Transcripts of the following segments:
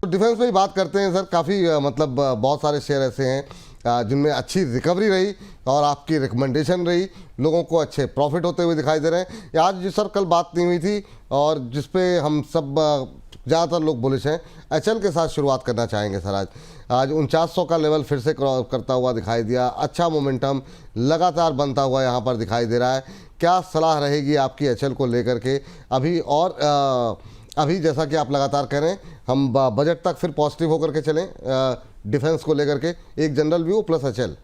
Defence में ही बात करते हैं सर। काफ़ी मतलब बहुत सारे शेयर ऐसे हैं जिनमें अच्छी रिकवरी रही और आपकी रिकमेंडेशन रही, लोगों को अच्छे प्रॉफिट होते हुए दिखाई दे रहे हैं। आज जो सर कल बात नहीं हुई थी और जिस पे हम सब ज़्यादातर लोग बुलिश हैं, एचएल के साथ शुरुआत करना चाहेंगे सर। आज 4900 का लेवल फिर से क्रॉस करता हुआ दिखाई दिया, अच्छा मोमेंटम लगातार बनता हुआ यहाँ पर दिखाई दे रहा है। क्या सलाह रहेगी आपकी एचएल को लेकर के अभी? और अभी जैसा कि आप लगातार कह रहे हैं, हम बजट तक फिर पॉजिटिव होकर के चलें डिफेंस को लेकर के, एक जनरल व्यू प्लस एचएल।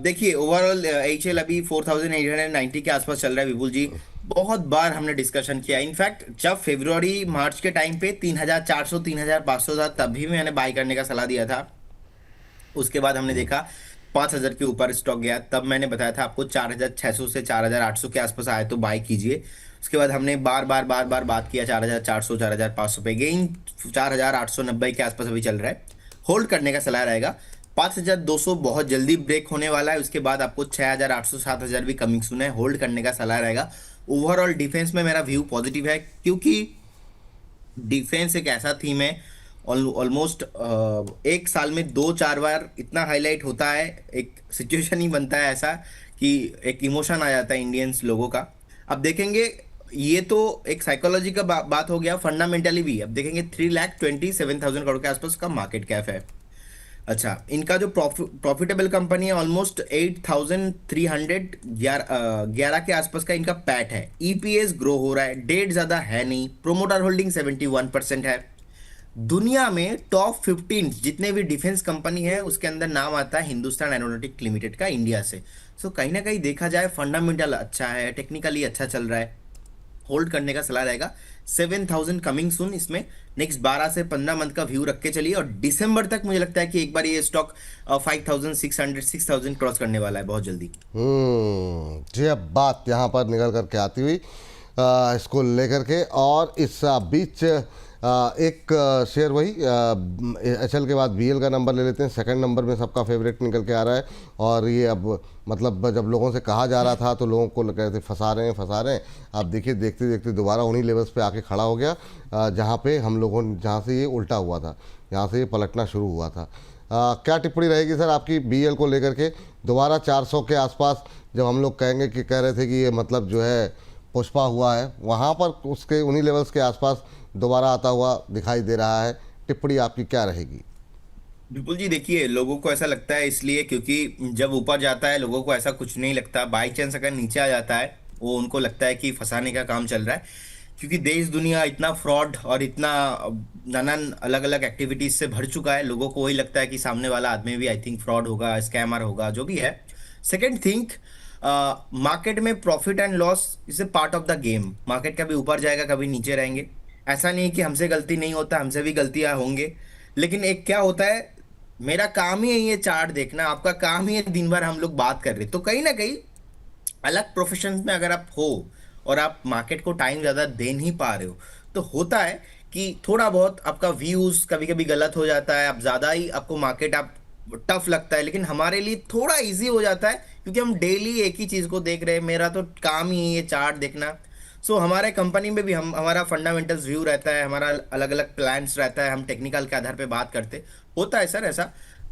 देखिए, ओवरऑल एचएल अभी 4890 के आसपास चल रहा है विपुल जी। बहुत बार हमने डिस्कशन किया, इनफैक्ट जब फरवरी मार्च के टाइम पे 3400 3500 था, तभी मैंने बाय करने का सलाह दिया था। उसके बाद हमने देखा 5000 के ऊपर स्टॉक गया, तब मैंने बताया था आपको 4600 से 4800 के आसपास आए तो बाय कीजिए। उसके बाद हमने बार बार बात किया 4400 4500 पे, गेन 4890 के आसपास अभी चल रहा है। होल्ड करने का सलाह रहेगा। 5200 बहुत जल्दी ब्रेक होने वाला है, उसके बाद आपको 6800 7000 भी कमिंग सुन है, होल्ड करने का सलाह रहेगा। ओवरऑल डिफेंस में मेरा व्यू पॉजिटिव है, क्योंकि डिफेंस एक ऐसा थीम है ऑलमोस्ट एक साल में 2-4 बार इतना हाईलाइट होता है, एक सिचुएशन ही बनता है ऐसा कि एक इमोशन आ जाता है इंडियंस लोगों का। अब देखेंगे, ये तो एक साइकोलॉजी का बात हो गया, फंडामेंटली भी अब देखेंगे 3,27,000 करोड़ के आसपास का मार्केट कैप है। अच्छा, इनका जो प्रॉफिटेबल कंपनी है ऑलमोस्ट 8,300 11 के आसपास का इनका पैट है। ईपीएस ग्रो हो रहा है, डेट ज्यादा है नहीं, प्रोमोटर होल्डिंग 71% है। दुनिया में टॉप 15 जितने भी डिफेंस कंपनी है उसके अंदर नाम आता है हिंदुस्तान एरोनॉटिक लिमिटेड का इंडिया से। सो कहीं ना कहीं देखा जाए फंडामेंटल अच्छा है, टेक्निकली अच्छा चल रहा है, होल्ड करने का सलाह रहेगा। 7000 कमिंग सुन, इसमें नेक्स्ट 12 से 15 मंथ का व्यू रख के चलिए, और दिसंबर तक मुझे लगता है कि एक बार ये स्टॉक 5600 6000 क्रॉस करने वाला है बहुत जल्दी। जी, अब बात यहाँ पर निकल करके आती हुई इसको लेकर के, और इस बीच एक शेयर वही एचएल के बाद बीएल का नंबर ले लेते हैं। सेकंड नंबर में सबका फेवरेट निकल के आ रहा है, और ये अब मतलब जब लोगों से कहा जा रहा था तो लोगों को कह रहे थे फंसा रहे हैं। आप देखिए, देखते देखते दोबारा उन्हीं लेवल्स पे आके खड़ा हो गया जहाँ पे हम लोगों जहाँ से ये उल्टा हुआ था, यहाँ से ये पलटना शुरू हुआ था। क्या टिप्पणी रहेगी सर आपकी बीएल को लेकर के? दोबारा 400 के आसपास जब हम लोग कहेंगे कि कह रहे थे कि ये मतलब जो है पुष्पा हुआ है, वहाँ पर उसके उन्हीं लेवल्स के आसपास दोबारा आता हुआ दिखाई दे रहा है। टिप्पणी आपकी क्या रहेगी? विपुल जी, देखिए, लोगों को ऐसा लगता है इसलिए क्योंकि जब ऊपर जाता है लोगों को ऐसा कुछ नहीं लगता, बाई चांस अगर नीचे आ जाता है वो उनको लगता है कि फंसाने का काम चल रहा है। क्योंकि देश दुनिया इतना फ्रॉड और इतना नानान अलग अलग एक्टिविटीज से भर चुका है, लोगों को वही लगता है कि सामने वाला आदमी भी आई थिंक फ्रॉड होगा, स्कैमर होगा, जो भी है। सेकेंड थिंक, मार्केट में profit and loss is a part of the game. Market कभी ऊपर जाएगा, कभी नीचे रहेंगे। ऐसा नहीं कि हमसे गलती नहीं होता, हमसे भी गलतियां होंगे। लेकिन एक क्या होता है, मेरा काम ही है ये चार्ट देखना, आपका काम ही है दिन भर हम लोग बात कर रहे, तो कहीं ना कहीं अलग प्रोफेशन में अगर आप हो और आप मार्केट को टाइम ज्यादा दे नहीं पा रहे हो, तो होता है कि थोड़ा बहुत आपका व्यूज कभी कभी गलत हो जाता है, आप ज्यादा ही आपको मार्केट आप टफ लगता है। लेकिन हमारे लिए थोड़ा इजी हो जाता है क्योंकि हम डेली एक ही चीज को देख रहे हैं, मेरा तो काम ही है ये चार्ट देखना। सो हमारे कंपनी में भी हम हमारा फंडामेंटल्स व्यू रहता है, हमारा अलग अलग प्लान्स रहता है, हम टेक्निकल के आधार पे बात करते, होता है सर ऐसा।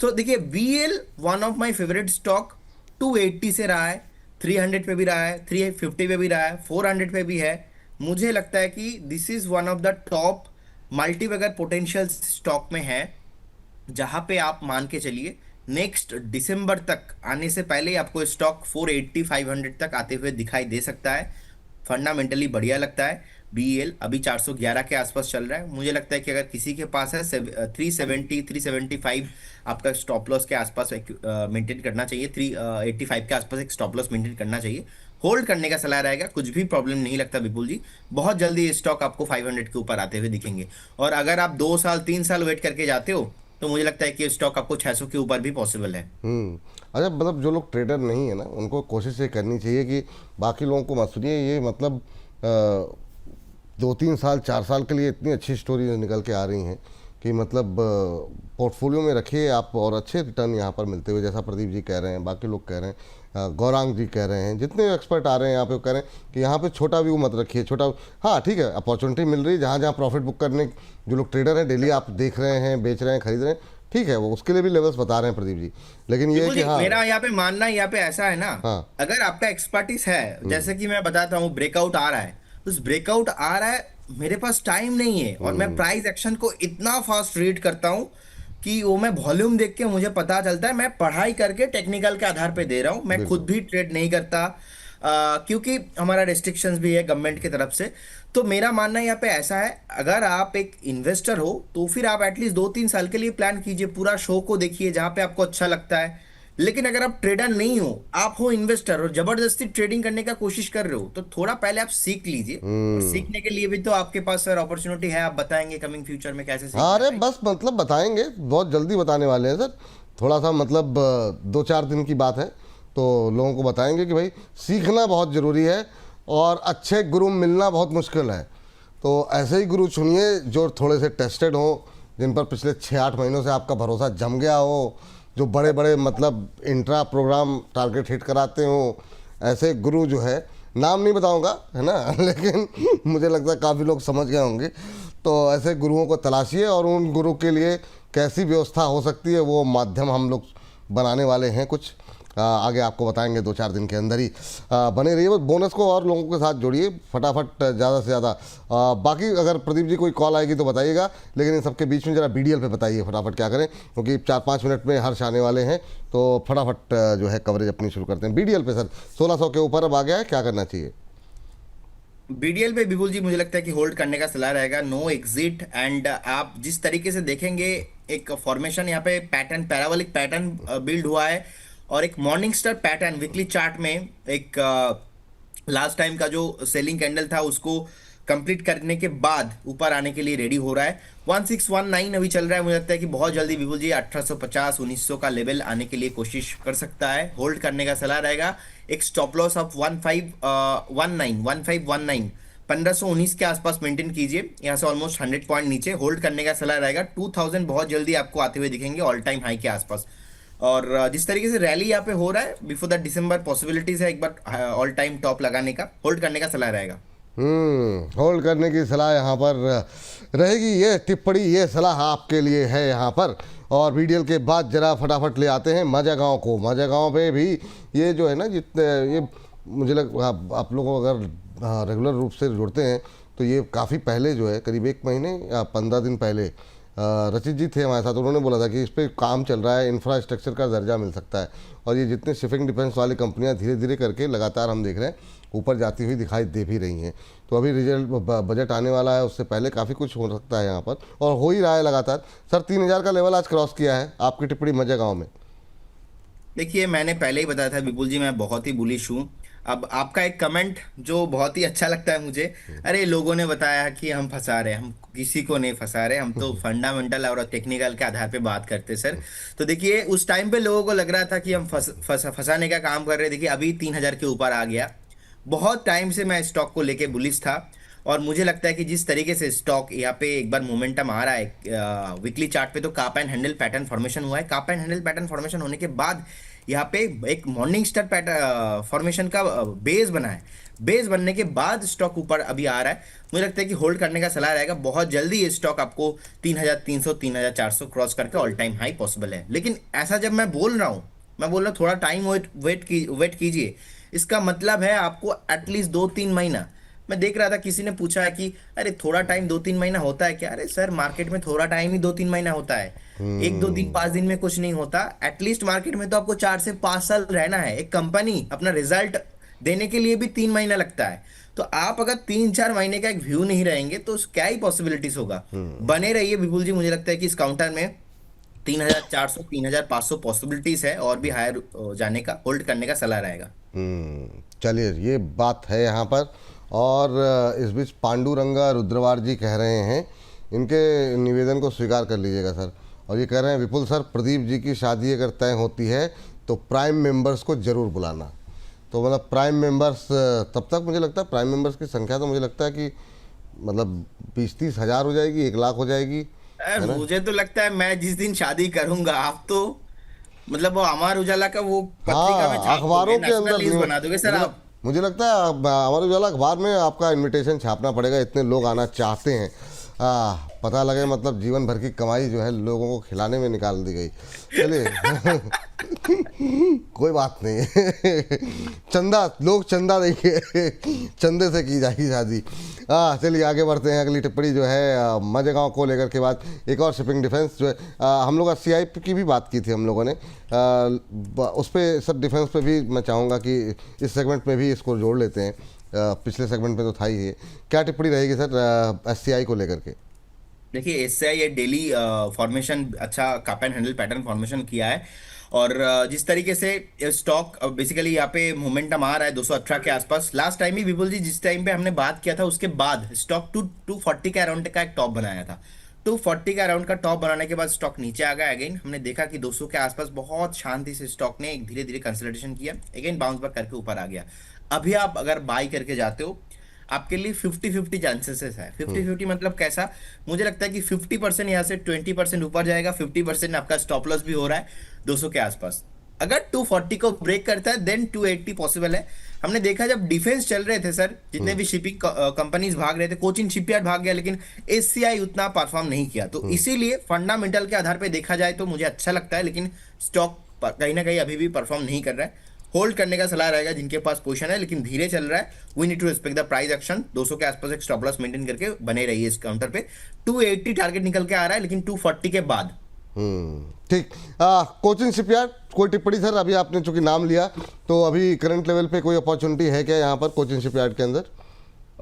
तो देखिए, BL one of my favourite stock 280 से रहा है, 300 पे भी रहा है, 350 पे भी रहा है, 400 पे भी है। मुझे लगता है कि this is one of the top multibagger potential stock में है, जहां पे आप मान के चलिए नेक्स्ट दिसंबर तक आने से पहले ही आपको स्टॉक 480 500 तक आते हुए दिखाई दे सकता है। फंडामेंटली बढ़िया लगता है। बीएल अभी 411 के आसपास चल रहा है। मुझे लगता है कि अगर किसी के पास है 370 375 आपका स्टॉप लॉस के आसपास मेंटेन करना चाहिए, 385 के आसपास एक स्टॉप लॉस मेंटेन करना चाहिए, होल्ड करने का सलाह रहेगा। कुछ भी प्रॉब्लम नहीं लगता विपुल जी, बहुत जल्दी ये स्टॉक आपको 500 के ऊपर आते हुए दिखेंगे। और अगर आप 2 साल 3 साल वेट करके जाते हो तो मुझे लगता है कि ये स्टॉक आपको 600 के ऊपर भी पॉसिबल है। अच्छा, मतलब जो लोग ट्रेडर नहीं है ना, उनको कोशिश ये करनी चाहिए कि बाकी लोगों को मत सुनिए। ये मतलब 2-3 साल 4 साल के लिए इतनी अच्छी स्टोरीज निकल के आ रही हैं कि मतलब पोर्टफोलियो में रखिए आप और अच्छे रिटर्न यहाँ पर मिलते हुए, जैसा प्रदीप जी कह रहे हैं, बाकी लोग कह रहे हैं, गौरांग जी कह रहे हैं, जितने एक्सपर्ट आ रहे हैं यहाँ पे वो कह रहे हैं कि यहाँ पे छोटा व्यू मत रखिए। छोटा, हाँ ठीक है, अपॉर्चुनिटी मिल रही है जहाँ जहाँ प्रॉफिट बुक करने, जो लोग ट्रेडर हैं डेली आप देख रहे हैं, बेच रहे हैं, खरीद रहे हैं, ठीक है, वो उसके लिए भी लेवल्स बता रहे हैं प्रदीप जी। लेकिन ये है बिल्कुल कि जी, हाँ, मेरा यहाँ पे मानना यहाँ पे ऐसा है ना, हाँ, अगर आपका एक्सपर्टीज है, जैसे कि मैं बताता हूँ ब्रेकआउट आ रहा है, उस ब्रेकआउट आ रहा है, मेरे पास टाइम नहीं है और मैं प्राइस एक्शन को इतना फास्ट रीड करता हूँ कि वो मैं वॉल्यूम देख के मुझे पता चलता है, मैं पढ़ाई करके टेक्निकल के आधार पे दे रहा हूँ, मैं खुद बिल्कुल। भी ट्रेड नहीं करता, क्योंकि हमारा रेस्ट्रिक्शंस भी है गवर्नमेंट की तरफ से। तो मेरा मानना यहाँ पे ऐसा है, अगर आप एक इन्वेस्टर हो तो फिर आप एटलीस्ट 2-3 साल के लिए प्लान कीजिए, पूरा शो को देखिए जहां पे आपको अच्छा लगता है। लेकिन अगर आप ट्रेडर नहीं हो, आप हो इन्वेस्टर और जबरदस्ती ट्रेडिंग करने का कोशिश कर रहे हो, तो थोड़ा पहले आप सीख लीजिए, और सीखने के लिए भी तो आपके पास सर अपॉर्चुनिटी है, आप बताएंगे कमिंग फ्यूचर में कैसे हाँ, सीखना अरे है। बस मतलब बताएंगे, बहुत जल्दी बताने वाले हैं सर। थोड़ा सा मतलब 2-4 दिन की बात है, तो लोगों को बताएंगे कि भाई सीखना बहुत ज़रूरी है और अच्छे गुरु मिलना बहुत मुश्किल है। तो ऐसे ही गुरु चुनिए जो थोड़े से टेस्टेड हों, जिन पर पिछले 6-8 महीनों से आपका भरोसा जम गया हो, जो बड़े बड़े मतलब इंट्रा प्रोग्राम टारगेट हिट कराते हों। ऐसे गुरु जो है, नाम नहीं बताऊंगा है ना लेकिन मुझे लगता है काफ़ी लोग समझ गए होंगे। तो ऐसे गुरुओं को तलाशिए और उन गुरु के लिए कैसी व्यवस्था हो सकती है वो माध्यम हम लोग बनाने वाले हैं कुछ। आगे आपको बताएंगे 2-4 दिन के अंदर ही। बने रहिए, बस बोनस को और लोगों के साथ जोड़िए फटाफट, ज़्यादा से ज़्यादा। बाकी अगर प्रदीप जी कोई कॉल आएगी तो बताइएगा, लेकिन इन सबके बीच में ज़रा BDL पे बताइए फटाफट क्या करें, क्योंकि 4-5 मिनट में हर्ष आने वाले हैं, तो फटाफट जो है कवरेज अपनी शुरू करते हैं। BDL पे सर 1600 के ऊपर अब आ गया है, क्या करना चाहिए? बीडीएल पे विपुल जी मुझे लगता है कि होल्ड करने का सलाह रहेगा, नो एग्जिट। एंड आप जिस तरीके से देखेंगे, एक फॉर्मेशन यहाँ पे पैटर्न, पैराबोलिक पैटर्न बिल्ड हुआ है, और एक morning star pattern weekly chart में एक लास्ट टाइम का जो सेलिंग कैंडल था उसको कंप्लीट करने के बाद ऊपर आने के लिए रेडी हो रहा है। 1619 अभी चल रहा है, मुझे लगता है कि बहुत जल्दी विपुल जी 1850 1900 का लेवल आने के लिए कोशिश कर सकता है, होल्ड करने का सलाह रहेगा। एक स्टॉप लॉस ऑफ 1519 1519 के आसपास मेंटेन कीजिए, यहाँ से ऑलमोस्ट 100 पॉइंट नीचे होल्ड करने का सलाह रहेगा। 2000 बहुत जल्दी आपको आते हुए दिखेंगे ऑल टाइम हाई के आसपास। और जिस तरीके से रैली यहाँ पे हो रहा है बिफोर द दिसंबर, पॉसिबिलिटीज है एक बार ऑल टाइम टॉप लगाने का, होल्ड करने का सलाह रहेगा। होल्ड करने की सलाह यहाँ पर रहेगी। ये टिप्पणी, ये सलाह आपके लिए है यहाँ पर। और BDL के बाद जरा फटाफट ले आते हैं माजा गांव को। माजा गांव पे भी ये जो है ना, जितने ये मुझे लग, आप लोगों को अगर रेगुलर रूप से जुड़ते हैं तो ये काफ़ी पहले जो है, करीब 1 महीने या 15 दिन पहले रचित जी थे हमारे साथ, उन्होंने बोला था कि इस पर काम चल रहा है, इंफ्रास्ट्रक्चर का दर्जा मिल सकता है। और ये जितने शिपिंग डिफेंस वाली कंपनियां धीरे धीरे करके लगातार हम देख रहे हैं ऊपर जाती हुई दिखाई दे भी रही हैं। तो अभी रिजल्ट बजट आने वाला है, उससे पहले काफ़ी कुछ हो सकता है यहाँ पर, और हो ही रहा है लगातार। सर 3000 का लेवल आज क्रॉस किया है, आपकी टिप्पणी मजा गाँव में। देखिए, मैंने पहले ही बताया था विपुल जी, मैं बहुत ही बुलिश हूँ। अब आपका एक कमेंट जो बहुत ही अच्छा लगता है मुझे, अरे लोगों ने बताया कि हम फंसा रहे, हम किसी को नहीं फंसा रहे, हम तो फंडामेंटल और टेक्निकल के आधार पे बात करते सर। तो देखिए, उस टाइम पे लोगों को लग रहा था कि हम फंसाने का काम कर रहे हैं। देखिए अभी 3000 के ऊपर आ गया। बहुत टाइम से मैं स्टॉक को लेके बुलिश था, और मुझे लगता है कि जिस तरीके से स्टॉक यहाँ पे एक बार मोमेंटम आ रहा है वीकली चार्ट पे, तो काप एंड हैंडल पैटर्न फॉर्मेशन हुआ है। काप एंड हैंडल पैटर्न फॉर्मेशन होने के बाद यहाँ पे एक मॉर्निंग स्टार पैटर्न फॉर्मेशन का बेस बना है। बेस बनने के बाद स्टॉक ऊपर अभी आ रहा है, मुझे लगता है कि होल्ड करने का सलाह रहेगा। बहुत जल्दी ये स्टॉक आपको 3300 3400 क्रॉस करके ऑल टाइम हाई पॉसिबल है। लेकिन ऐसा जब मैं बोल रहा हूँ, मैं बोल रहा हूँ थोड़ा टाइम वेट कीजिए, इसका मतलब है आपको एटलीस्ट 2-3 महीना। मैं देख रहा था किसी ने पूछा है कि अरे थोड़ा टाइम 2-3 महीना होता है क्या? अरे सर, मार्केट में थोड़ा टाइम ही 2-3 महीना होता है, 1-2 दिन 5 दिन में कुछ नहीं होता। एटलीस्ट मार्केट में तो आपको 4 से 5 साल रहना है। एक कंपनी अपना रिजल्ट देने के लिए भी 3 महीना लगता है। तो आप अगर 3-4 महीने का एक व्यू नहीं रहेंगे तो क्या ही पॉसिबिलिटीज होगा। बने रहिए विपुल जी, मुझे लगता है कि इस काउंटर में 3400 3500 पॉसिबिलिटीज है, और भी हायर जाने का, होल्ड करने का सलाह रहेगा। चलिए, ये बात है यहाँ पर। और इस बीच पांडुरंगा रुद्रवार जी कह रहे हैं, इनके निवेदन को स्वीकार कर लीजिएगा सर। और ये कह रहे हैं, विपुल सर, प्रदीप जी की शादी अगर तय होती है तो प्राइम मेंबर्स को ज़रूर बुलाना। तो मतलब प्राइम मेंबर्स, तब तक मुझे लगता है प्राइम मेंबर्स की संख्या तो मुझे लगता है कि मतलब 20-30 हज़ार हो जाएगी, 1 लाख हो जाएगी। है ना? मुझे तो लगता है मैं जिस दिन शादी करूंगा, आप तो मतलब वो अमर उजाला का वो पत्रिका में हाँ, छाप दोगे, अखबारों के नेशनल अंदर न्यूज बना दोगे सर आप। मुझे लगता है हमारे उजाला अखबार में आपका इनविटेशन छापना पड़ेगा, इतने लोग आना चाहते हैं। पता लगे मतलब जीवन भर की कमाई जो है लोगों को खिलाने में निकाल दी गई। चलिए कोई बात नहीं चंदा, लोग चंदा देंगे चंदे से की जाएगी शादी। चलिए आगे बढ़ते हैं। अगली टिप्पणी जो है माजगांव को लेकर के बाद एक और शिपिंग डिफेंस जो है, हम लोग सीआई की भी बात की थी हम लोगों ने, उस पर सर डिफेंस पे भी मैं चाहूँगा कि इस सेगमेंट में भी इसको जोड़ लेते हैं। पिछले सेगमेंट में तो था ही है, क्या टिप्पणी रहेगी सर एससीआई को लेकर के? देखिए, इससे ये डेली फॉर्मेशन अच्छा cup and handle pattern formation किया है। और जिस तरीके से स्टॉक बेसिकली यहाँ पे मोमेंटम आ रहा है 218 के आसपास। लास्ट टाइम ही विपुल जी जिस टाइम पे हमने बात किया था उसके बाद स्टॉक 240 के अराउंड का एक टॉप बनाया था। 240 के अराउंड का टॉप बनाने के बाद स्टॉक नीचे आ गया। अगेन हमने देखा कि 200 के आसपास बहुत शांति से स्टॉक ने एक धीरे धीरे कंसोलिडेशन किया, अगेन बाउंस बैक करके ऊपर आ गया। अभी आप अगर बाई करके जाते हो, आपके लिए 50-50 चांसेस है। 50-50 मतलब कैसा? मुझे लगता है कि 50% यहाँ से 20% ऊपर जाएगा, 50% आपका स्टॉप लॉस भी हो रहा है 200 के आसपास। अगर 240 को ब्रेक करता है देन 280 पॉसिबल है। हमने देखा जब डिफेंस चल रहे थे सर, जितने भी शिपिंग कंपनीज भाग रहे थे, कोचिन शिपयार्ड भाग गया, लेकिन एससीआई उतना परफॉर्म नहीं किया। तो इसीलिए फंडामेंटल के आधार पे देखा जाए तो मुझे अच्छा लगता है, लेकिन स्टॉक कहीं ना कहीं अभी भी परफॉर्म नहीं कर रहा है। होल्ड करने का सलाह रहेगा जिनके पास पोजीशन है, लेकिन धीरे चल रहा है। We need to respect the price action. 200 के आसपास एक स्टॉप लॉस मेंटेन करके बने रहिए इस काउंटर पे। 280 टारगेट निकल के आ रहा है, लेकिन 240 के बाद। ठीक। कोचिन शिपयार्ड कोई टिप्पणी सर? अभी आपने चूंकि नाम लिया तो अभी करंट लेवल पे कोई अपॉर्चुनिटी है क्या यहाँ पर कोचिन शिपयार्ड के अंदर?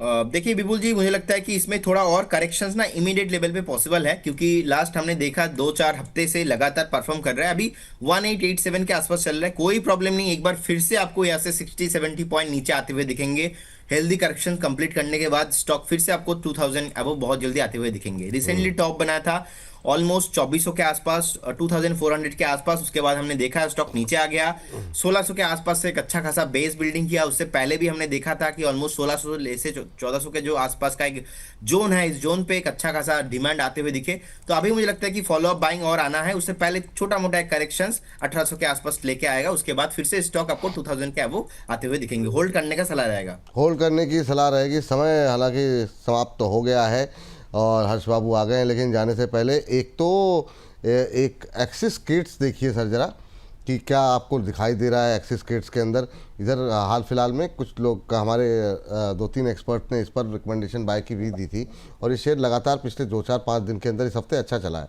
देखिए विपुल जी, मुझे लगता है कि इसमें थोड़ा और करेक्शंस ना इमीडिएट लेवल पे पॉसिबल है, क्योंकि लास्ट हमने देखा 2-4 हफ्ते से लगातार परफॉर्म कर रहा है। अभी 1887 के आसपास चल रहा है, कोई प्रॉब्लम नहीं। एक बार फिर से आपको यहाँ से 60-70 पॉइंट नीचे आते हुए दिखेंगे। हेल्दी करेक्शन कंप्लीट करने के बाद स्टॉक फिर से आपको 2000 अब बहुत जल्दी आते हुए दिखेंगे। रिसेंटली टॉप बना था ऑलमोस्ट 2400 के आसपास, 2400 के आसपास। उसके बाद हमने देखा स्टॉक नीचे आ गया 1600 के आसपास से एक अच्छा खासा बेस बिल्डिंग किया। उससे पहले भी हमने देखा था कि ऑलमोस्ट 1600 से 1400 के जो आसपास का एक जोन है, इस जोन पे एक अच्छा खासा डिमांड आते हुए दिखे। तो अभी मुझे लगता है कि फॉलो अप बाइंग और आना है। उससे पहले छोटा मोटा एक करेक्शन 1800 के आसपास लेके आएगा, उसके बाद फिर से स्टॉक आपको 2000 के वो आते हुए दिखेंगे। होल्ड करने का सलाह रहेगा। होल्ड करने की सलाह रहेगी। समय हालांकि समाप्त तो हो गया है और हर्ष बाबू आ गए हैं, लेकिन जाने से पहले एक तो एक एक्सिस किट्स देखिए सर ज़रा कि क्या आपको दिखाई दे रहा है एक्सिस किट्स के अंदर। इधर हाल फिलहाल में कुछ लोग हमारे 2-3 एक्सपर्ट ने इस पर रिकमेंडेशन बाय की भी दी थी और ये शेयर लगातार पिछले 2-4-5 दिन के अंदर इस हफ्ते अच्छा चला है।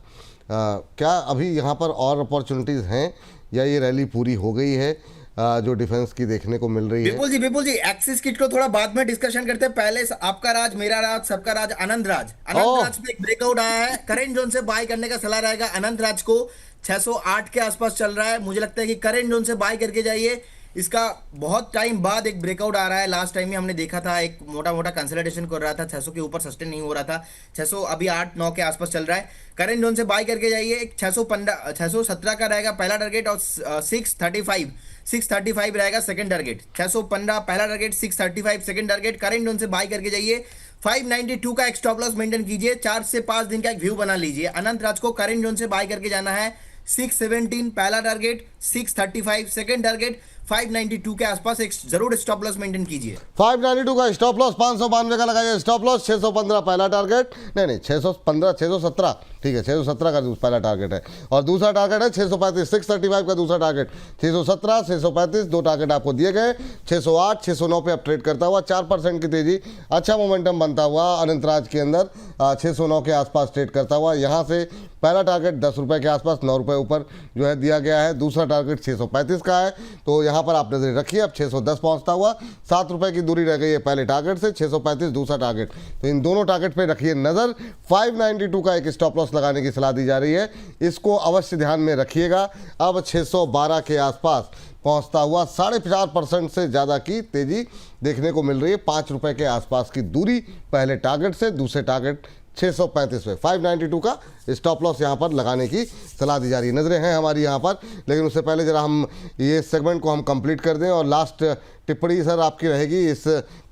क्या अभी यहाँ पर और अपॉर्चुनिटीज़ हैं या ये रैली पूरी हो गई है जो डिफेंस की देखने को मिल रही है? बिल्कुल जी, एक्सिस किट को थोड़ा बाद में डिस्कशन करते हैं। पहले आपका राज, मेरा राज, सबका राज, आनंद राज। आनंद ओह, राज पे एक ब्रेकआउट आया है, करेंट जोन से बाय करने का सलाह रहेगा। आनंद राज को 608 के आसपास चल रहा है, मुझे लगता है कि करेंट जोन से बाय करके जाइए। इसका बहुत टाइम बाद एक ब्रेकआउट आ रहा है। लास्ट टाइम ही हमने देखा था एक मोटा मोटा कंसोलिडेशन कर रहा था, 600 के ऊपर सस्टेन नहीं हो रहा था। 600 अभी 8-9 के आसपास चल रहा है। करेंट जोन से बाय करके जाइए। एक 617 का रहेगा पहला टारगेट और 635 रहेगा सेकंड टारगेट। 615 पहला target, 635 second target. Current zone से बाय करके जाइए। 592 का एक स्टॉप लॉस मेंटेन कीजिए। 4 से 5 दिन का एक व्यू बना लीजिए। अनंत राज को करेंट जोन से बाय करके जाना है। 617 पहला टारगेट, 635 सेकंड टारगेट, 592 के आसपास एक जरूर स्टॉप लॉस मेंटेन कीजिए। 592 का स्टॉप लॉस, 592 का लगाइए स्टॉप लॉस। 615 पहला टारगेट, नहीं 615, 617, ठीक है 617 का पहला टारगेट है और दूसरा टारगेट है 635, 635 का दूसरा टारगेट। 617, 635 दो टारगेट आपको दिए गए। 608, 609 पे अब ट्रेड करता हुआ 4% की तेजी, अच्छा मोमेंटम बनता हुआ अनंतराज के अंदर 609 के आसपास ट्रेड करता हुआ। यहाँ से पहला टारगेट 10 रुपये के आसपास, 9 रुपये ऊपर जो है दिया गया है। दूसरा टारगेट 635 का है, तो यहाँ पर आप नजर रखिए। अब 610 पहुँचता हुआ 7 रुपये की दूरी रह गई है पहले टारगेट से। 635 दूसरा टारगेट, तो इन दोनों टारगेट पे रखिए नज़र। 592 का एक स्टॉप लॉस लगाने की सलाह दी जा रही है, इसको अवश्य ध्यान में रखिएगा। अब 612 के आसपास पहुंचता हुआ 4.5% से ज़्यादा की तेजी देखने को मिल रही है। 5 रुपये के आसपास की दूरी पहले टारगेट से, दूसरे टारगेट 635 पे। 592 का स्टॉप लॉस यहाँ पर लगाने की सलाह दी जा रही है। नज़रें हैं हमारी यहाँ पर, लेकिन उससे पहले ज़रा हम ये सेगमेंट को हम कंप्लीट कर दें और लास्ट टिप्पणी सर आपकी रहेगी इस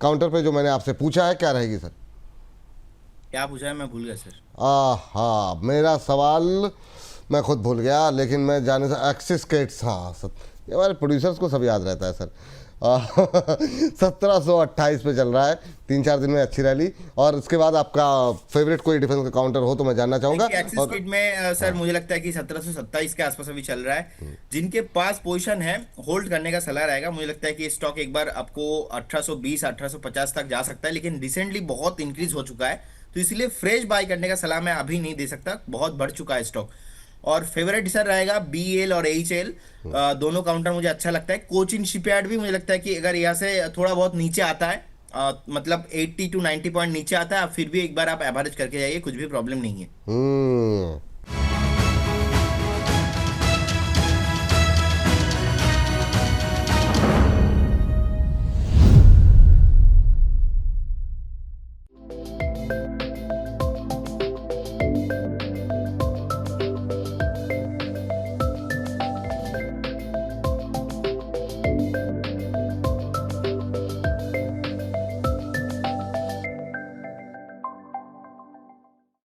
काउंटर पे जो मैंने आपसे पूछा है, क्या रहेगी सर? क्या पूछा है, मैं भूल गया सर। हाँ, मेरा सवाल मैं खुद भूल गया, लेकिन मैं जाने से एक्सिस केट्स, हाँ ये हमारे प्रोड्यूसर्स को सब याद रहता है सर। 1728 पे चल रहा है, 3-4 दिन में अच्छी रैली। और उसके बाद आपका फेवरेट कोई डिफेंस का काउंटर हो तो मैं जानना चाहूँगा। देखिए एक्सिस और स्पीड में सर मुझे लगता है कि 1727 के आसपास अभी चल रहा है। जिनके पास पोजीशन है होल्ड करने का सलाह रहेगा। मुझे लगता है कि स्टॉक एक बार आपको 1820 1850 तक जा सकता है, लेकिन रिसेंटली बहुत इंक्रीज हो चुका है, तो इसलिए फ्रेश बाय करने का सलाह मैं अभी नहीं दे सकता, बहुत बढ़ चुका है स्टॉक। और फेवरेट सर रहेगा BEL और AHL, दोनों काउंटर मुझे अच्छा लगता है। कोचिन शिपयार्ड भी मुझे लगता है कि अगर यहाँ से थोड़ा बहुत नीचे आता है, मतलब 80 to 90 पॉइंट नीचे आता है, फिर भी एक बार आप एवरेज करके जाइए, कुछ भी प्रॉब्लम नहीं है।